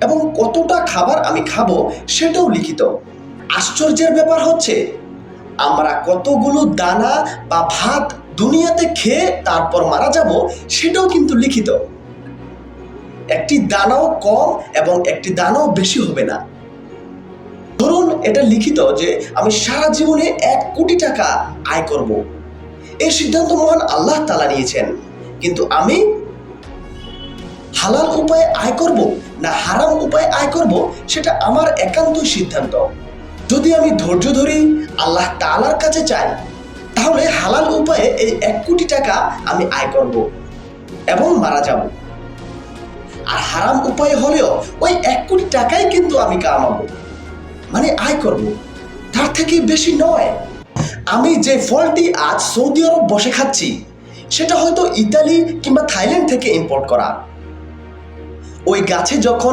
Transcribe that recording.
এবং কতটা খাবার আমি খাবো সেটাও লিখিত। আশ্চর্যের ব্যাপার হচ্ছে আমরা কতগুলো দানা বা ভাত দুনিয়াতে খেয়ে তারপর মারা যাব সেটাও কিন্তু লিখিত। একটি দানাও কম এবং একটি দানাও বেশি হবে না। ধরুন এটা লিখিত যে আমি সারা জীবনে 1 কোটি টাকা আয় করব। এই সিদ্ধান্ত মহান আল্লাহ তাআলা নিয়েছেন, কিন্তু আমি হালাল উপায়ে আয় করব না হারাম উপায়ে আয় করব সেটা আমার একান্তই সিদ্ধান্ত। যদি আমি ধৈর্য ধরি, আল্লাহ তাআলার কাছে চাই, তাহলে হালাল উপায়ে এই 1 কোটি টাকা আমি আয় করব এবং মারা যাব। আর হারাম উপায়ে হলেও ওই 1 কোটি টাকাই কিন্তু আমি কামাবো, মানে আয় করব, তার থেকে বেশি নয়। আমি যে ফলটি আজ সৌদি আরব বসে খাচ্ছি সেটা হয়তো ইতালি কিংবা থাইল্যান্ড থেকে ইম্পোর্ট করা। ওই গাছে যখন